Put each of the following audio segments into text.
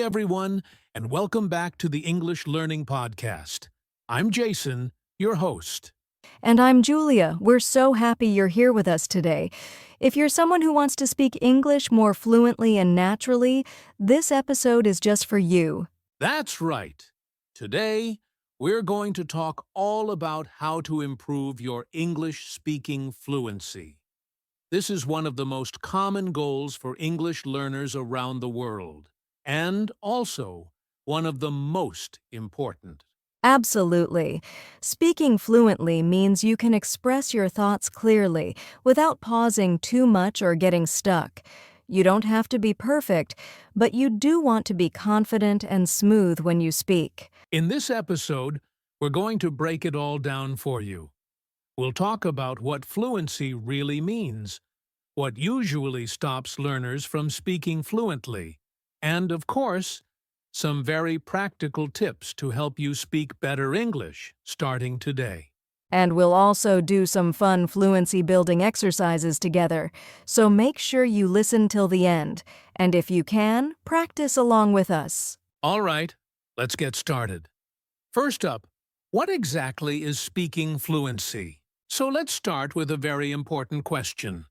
everyone, and welcome back to the English Learning Podcast. I'm Jason, your host. And I'm Julia. We're so happy you're here with us today. If you're someone who wants to speak English more fluently and naturally, this episode is just for you. That's right. Today, we're going to talk all about how to improve your English speaking fluency. This is one of the most common goals for English learners around the world, and also one of the most important. Absolutely. Speaking fluently means you can express your thoughts clearly without pausing too much or getting stuck. You don't have to be perfect, but you do want to be confident and smooth when you speak. In this episode, we're going to break it all down for you. We'll talk about what fluency really means, what usually stops learners from speaking fluently, and, of course, some very practical tips to help you speak better English starting today. And we'll also do some fun fluency building exercises together, so make sure you listen till the end. And if you can, practice along with us. All right, let's get started. First up, what exactly is speaking fluency? So let's start with a very important question.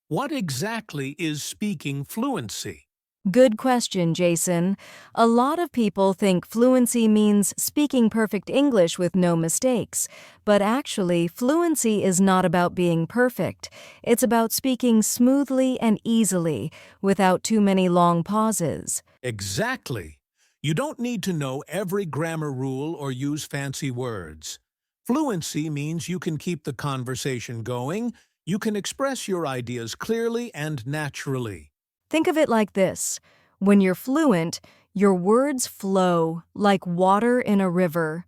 What exactly is speaking fluency? Good question, Jason. A lot of people think fluency means speaking perfect English with no mistakes. But actually, fluency is not about being perfect. It's about speaking smoothly and easily, without too many long pauses. Exactly. You don't need to know every grammar rule or use fancy words. Fluency means you can keep the conversation going, you can express your ideas clearly and naturally. Think of it like this. When you're fluent, your words flow like water in a river.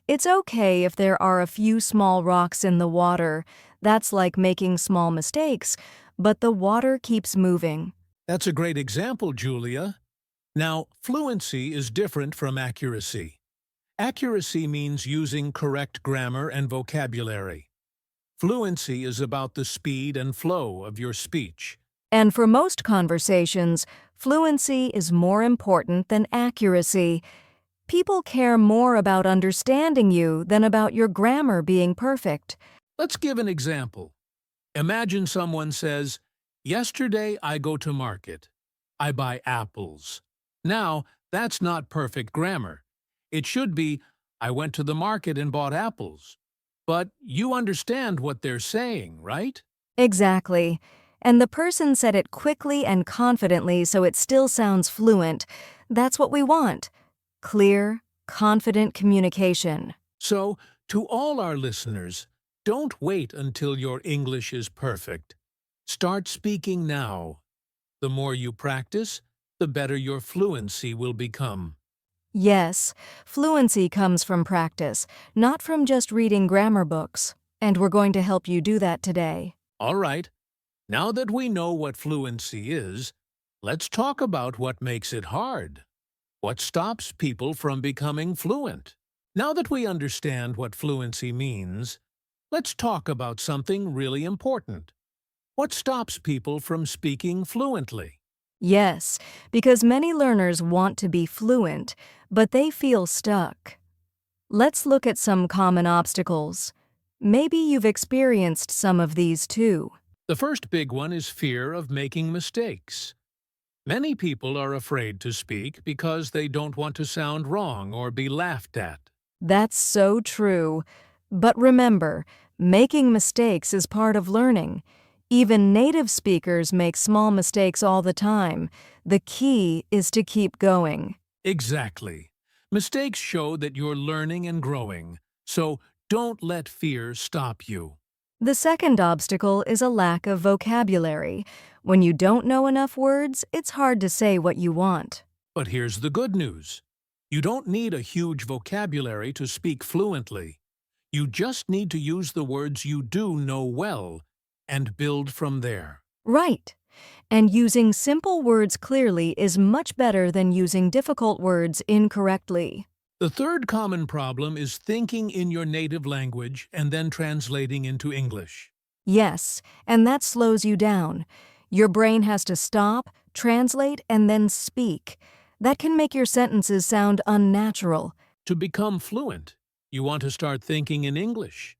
It's okay if there are a few small rocks in the water. That's like making small mistakes, but the water keeps moving. That's a great example, Julia. Now, fluency is different from accuracy. Accuracy means using correct grammar and vocabulary. Fluency is about the speed and flow of your speech. And for most conversations, fluency is more important than accuracy. People care more about understanding you than about your grammar being perfect. Let's give an example. Imagine someone says, "Yesterday I go to market. I buy apples." Now, that's not perfect grammar. It should be, "I went to the market and bought apples." But you understand what they're saying, right? Exactly. And the person said it quickly and confidently so it still sounds fluent. That's what we want. Clear, confident communication. So, to all our listeners, don't wait until your English is perfect. Start speaking now. The more you practice, the better your fluency will become. Yes, fluency comes from practice, not from just reading grammar books. And we're going to help you do that today. All right, now that we know what fluency is, let's talk about what makes it hard. What stops people from becoming fluent? Now that we understand what fluency means, let's talk about something really important. What stops people from speaking fluently? Yes, because many learners want to be fluent, but they feel stuck. Let's look at some common obstacles. Maybe you've experienced some of these too. The first big one is fear of making mistakes. Many people are afraid to speak because they don't want to sound wrong or be laughed at. That's so true. But remember, making mistakes is part of learning. Even native speakers make small mistakes all the time. The key is to keep going. Exactly. Mistakes show that you're learning and growing, so don't let fear stop you. The second obstacle is a lack of vocabulary. When you don't know enough words, it's hard to say what you want. But here's the good news. You don't need a huge vocabulary to speak fluently. You just need to use the words you do know well and build from there. Right. And using simple words clearly is much better than using difficult words incorrectly. The third common problem is thinking in your native language and then translating into English. Yes, and that slows you down. Your brain has to stop, translate, and then speak. That can make your sentences sound unnatural. To become fluent, you want to start thinking in English.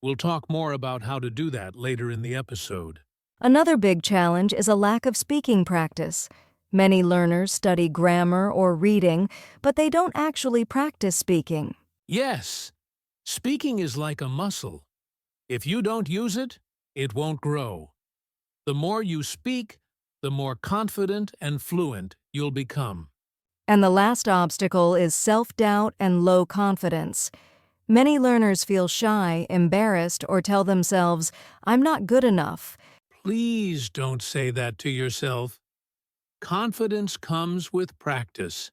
We'll talk more about how to do that later in the episode. Another big challenge is a lack of speaking practice. Many learners study grammar or reading, but they don't actually practice speaking. Yes, speaking is like a muscle. If you don't use it, it won't grow. The more you speak, the more confident and fluent you'll become. And the last obstacle is self-doubt and low confidence. Many learners feel shy, embarrassed, or tell themselves, "I'm not good enough." Please don't say that to yourself. Confidence comes with practice.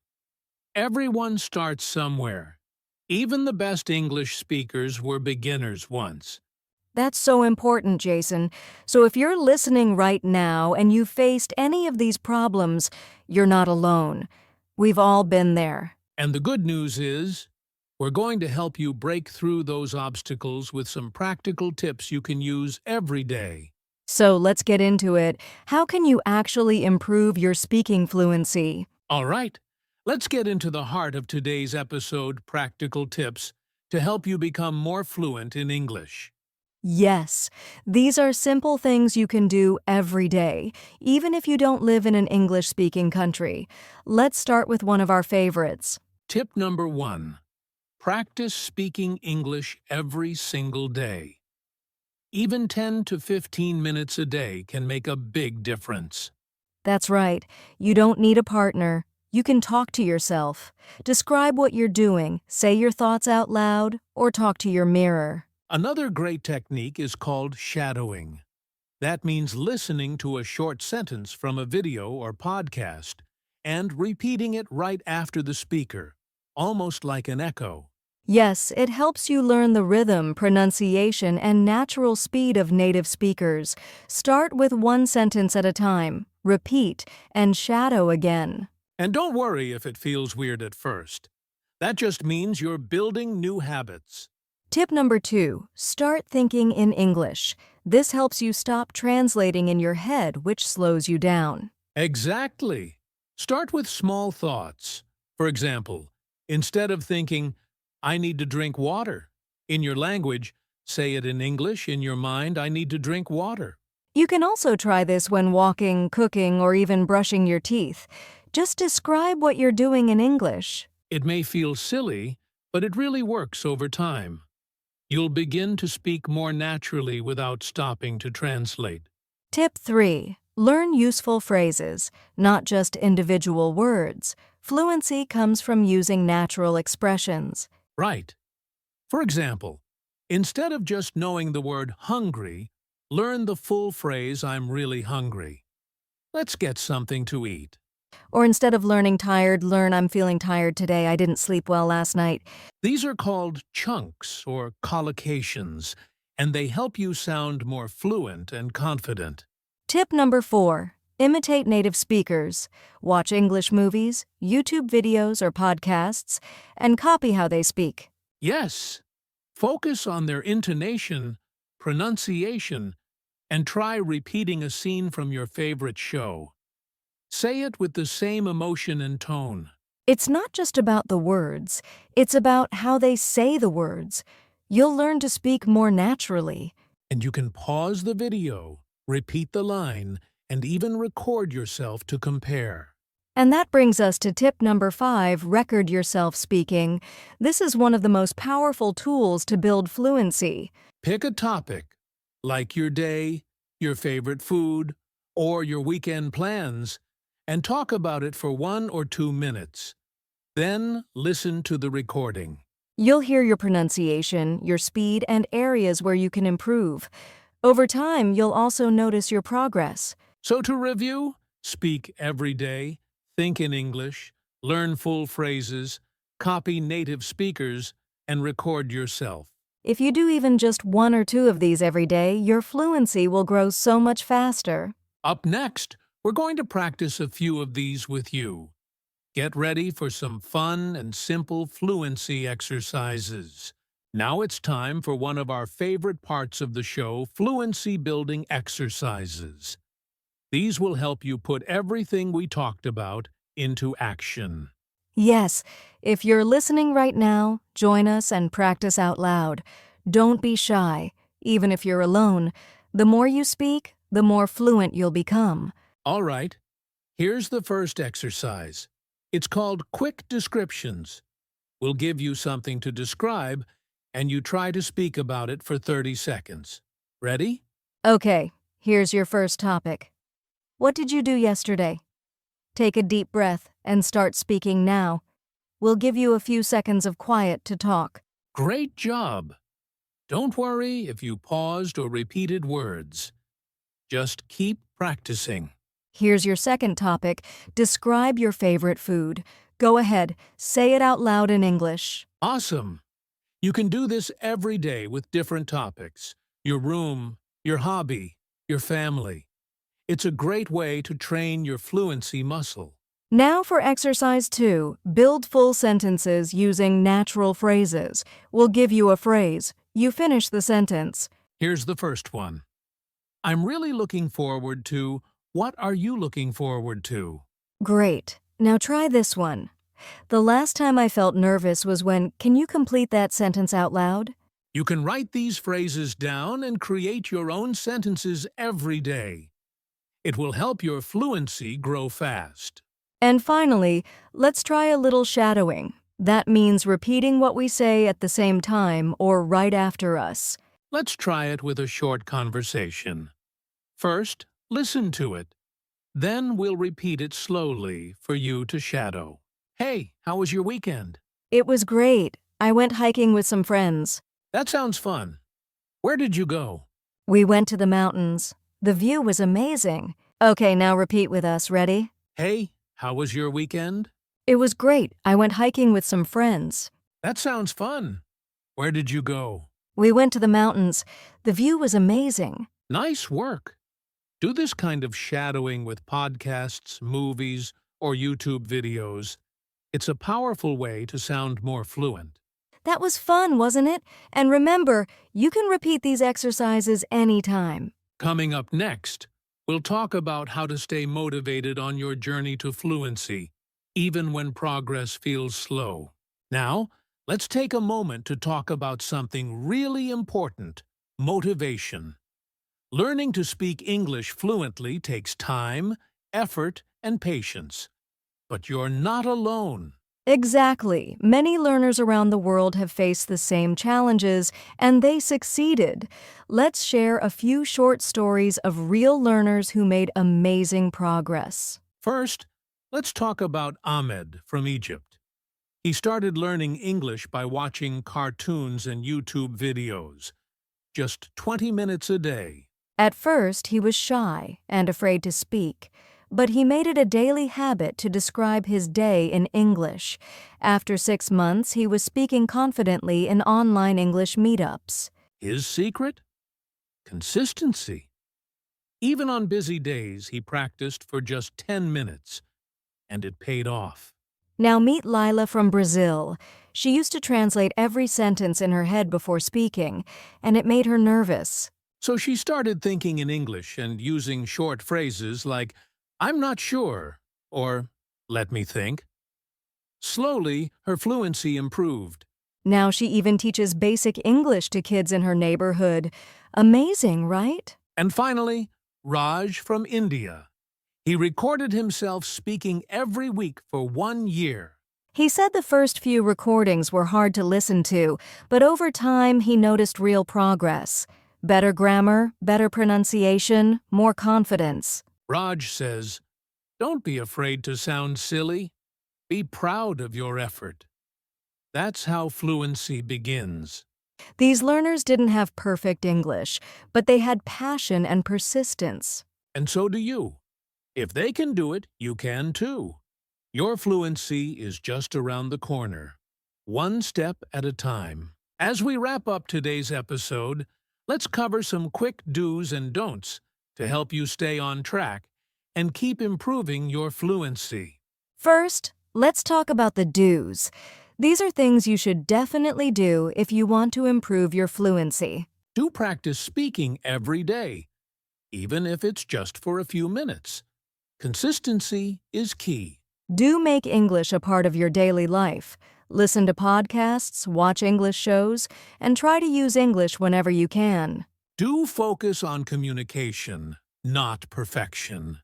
Everyone starts somewhere. Even the best English speakers were beginners once. That's so important, Jason. So if you're listening right now and you've faced any of these problems, you're not alone. We've all been there. And the good news is, we're going to help you break through those obstacles with some practical tips you can use every day. So let's get into it. How can you actually improve your speaking fluency? All right, let's get into the heart of today's episode, practical tips to help you become more fluent in English. Yes, these are simple things you can do every day, even if you don't live in an English-speaking country. Let's start with one of our favorites. Tip number 1. Practice speaking English every single day. Even 10 to 15 minutes a day can make a big difference. That's right. You don't need a partner. You can talk to yourself. Describe what you're doing, say your thoughts out loud, or talk to your mirror. Another great technique is called shadowing. That means listening to a short sentence from a video or podcast and repeating it right after the speaker, almost like an echo. Yes, it helps you learn the rhythm, pronunciation, and natural speed of native speakers. Start with one sentence at a time, repeat, and shadow again. And don't worry if it feels weird at first. That just means you're building new habits. Tip number 2, start thinking in English. This helps you stop translating in your head, which slows you down. Exactly. Start with small thoughts. For example, instead of thinking, "I need to drink water," in your language, say it in English. In your mind, "I need to drink water." You can also try this when walking, cooking, or even brushing your teeth. Just describe what you're doing in English. It may feel silly, but it really works over time. You'll begin to speak more naturally without stopping to translate. Tip 3. Learn useful phrases, not just individual words. Fluency comes from using natural expressions. Right. For example, instead of just knowing the word hungry, learn the full phrase, "I'm really hungry." Let's get something to eat. Or instead of learning tired, learn "I'm feeling tired today, I didn't sleep well last night." These are called chunks or collocations, and they help you sound more fluent and confident. Tip number 4. Imitate native speakers. Watch English movies, YouTube videos or podcasts, and copy how they speak. Yes, focus on their intonation, pronunciation, and try repeating a scene from your favorite show. Say it with the same emotion and tone. It's not just about the words, it's about how they say the words. You'll learn to speak more naturally. And you can pause the video, repeat the line, and even record yourself to compare. And that brings us to tip number 5, record yourself speaking. This is one of the most powerful tools to build fluency. Pick a topic, like your day, your favorite food, or your weekend plans, and talk about it for 1 or 2 minutes. Then listen to the recording. You'll hear your pronunciation, your speed, and areas where you can improve. Over time, you'll also notice your progress. So to review, speak every day, think in English, learn full phrases, copy native speakers, and record yourself. If you do even just 1 or 2 of these every day, your fluency will grow so much faster. Up next, we're going to practice a few of these with you. Get ready for some fun and simple fluency exercises. Now it's time for one of our favorite parts of the show, fluency building exercises. These will help you put everything we talked about into action. Yes, if you're listening right now, join us and practice out loud. Don't be shy, even if you're alone. The more you speak, the more fluent you'll become. All right, here's the first exercise. It's called Quick Descriptions. We'll give you something to describe, and you try to speak about it for 30 seconds. Ready? Okay, here's your first topic. What did you do yesterday? Take a deep breath and start speaking now. We'll give you a few seconds of quiet to talk. Great job! Don't worry if you paused or repeated words. Just keep practicing. Here's your second topic. Describe your favorite food. Go ahead, say it out loud in English. Awesome! You can do this every day with different topics. Your room, your hobby, your family. It's a great way to train your fluency muscle. Now for exercise 2. Build full sentences using natural phrases. We'll give you a phrase. You finish the sentence. Here's the first one. I'm really looking forward to. What are you looking forward to? Great. Now try this one. The last time I felt nervous was when. Can you complete that sentence out loud? You can write these phrases down and create your own sentences every day. It will help your fluency grow fast. And finally, let's try a little shadowing. That means repeating what we say at the same time or right after us. Let's try it with a short conversation. First, listen to it. Then we'll repeat it slowly for you to shadow. Hey, how was your weekend? It was great. I went hiking with some friends. That sounds fun. Where did you go? We went to the mountains. The view was amazing. Okay, now repeat with us. Ready? Hey, how was your weekend? It was great. I went hiking with some friends. That sounds fun. Where did you go? We went to the mountains. The view was amazing. Nice work. Do this kind of shadowing with podcasts, movies, or YouTube videos. It's a powerful way to sound more fluent. That was fun, wasn't it? And remember, you can repeat these exercises anytime. Coming up next, we'll talk about how to stay motivated on your journey to fluency, even when progress feels slow. Now, let's take a moment to talk about something really important: motivation. Learning to speak English fluently takes time, effort, and patience. But you're not alone. Exactly. Many learners around the world have faced the same challenges, and they succeeded. Let's share a few short stories of real learners who made amazing progress. First, let's talk about Ahmed from Egypt. He started learning English by watching cartoons and YouTube videos, just 20 minutes a day. At first, he was shy and afraid to speak, but he made it a daily habit to describe his day in English. After 6 months, he was speaking confidently in online English meetups. His secret? Consistency. Even on busy days, he practiced for just 10 minutes, and it paid off. Now meet Lila from Brazil. She used to translate every sentence in her head before speaking, and it made her nervous. So she started thinking in English and using short phrases like, "I'm not sure," or "let me think." Slowly, her fluency improved. Now she even teaches basic English to kids in her neighborhood. Amazing, right? And finally, Raj from India. He recorded himself speaking every week for 1 year. He said the first few recordings were hard to listen to, but over time he noticed real progress. Better grammar, better pronunciation, more confidence. Raj says, "Don't be afraid to sound silly. Be proud of your effort." That's how fluency begins. These learners didn't have perfect English, but they had passion and persistence. And so do you. If they can do it, you can too. Your fluency is just around the corner, one step at a time. As we wrap up today's episode, let's cover some quick do's and don'ts to help you stay on track and keep improving your fluency. First, let's talk about the do's. These are things you should definitely do if you want to improve your fluency. Do practice speaking every day, even if it's just for a few minutes. Consistency is key. Do make English a part of your daily life. Listen to podcasts, watch English shows, and try to use English whenever you can. Do focus on communication, not perfection.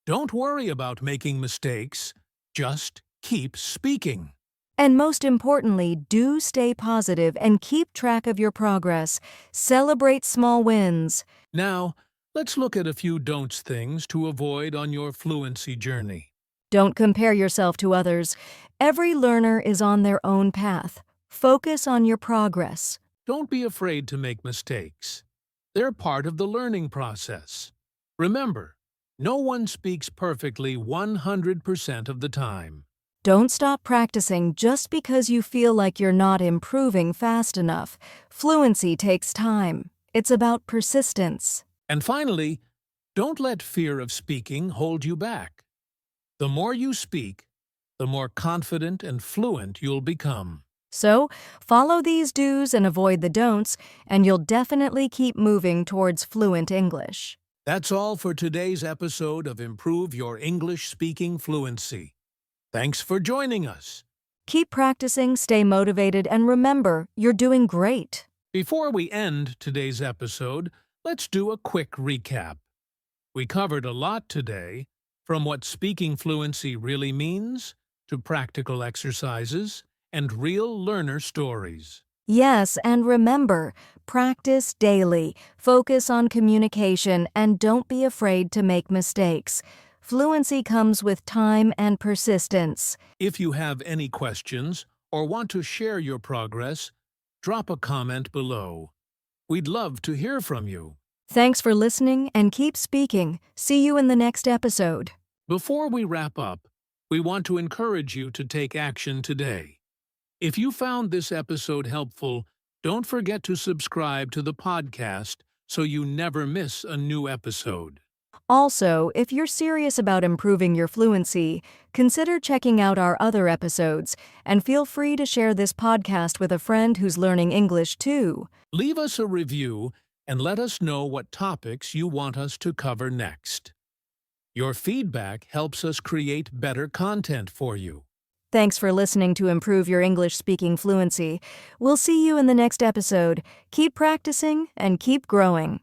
Don't worry about making mistakes. Just keep speaking. And most importantly, do stay positive and keep track of your progress. Celebrate small wins. Now, let's look at a few don'ts things to avoid on your fluency journey. Don't compare yourself to others. Every learner is on their own path. Focus on your progress. Don't be afraid to make mistakes. They're part of the learning process. Remember, no one speaks perfectly 100% of the time. Don't stop practicing just because you feel like you're not improving fast enough. Fluency takes time. It's about persistence. And finally, don't let fear of speaking hold you back. The more you speak, the more confident and fluent you'll become. So, follow these do's and avoid the don'ts, and you'll definitely keep moving towards fluent English. That's all for today's episode of Improve Your English Speaking Fluency. Thanks for joining us. Keep practicing, stay motivated, and remember, you're doing great. Before we end today's episode, let's do a quick recap. We covered a lot today, from what speaking fluency really means, to practical exercises, and real learner stories. Yes, and remember, practice daily, focus on communication, and don't be afraid to make mistakes. Fluency comes with time and persistence. If you have any questions or want to share your progress, drop a comment below. We'd love to hear from you. Thanks for listening and keep speaking. See you in the next episode. Before we wrap up, we want to encourage you to take action today. If you found this episode helpful, don't forget to subscribe to the podcast so you never miss a new episode. Also, if you're serious about improving your fluency, consider checking out our other episodes, and feel free to share this podcast with a friend who's learning English too. Leave us a review and let us know what topics you want us to cover next. Your feedback helps us create better content for you. Thanks for listening to Improve Your English Speaking Fluency. We'll see you in the next episode. Keep practicing and keep growing.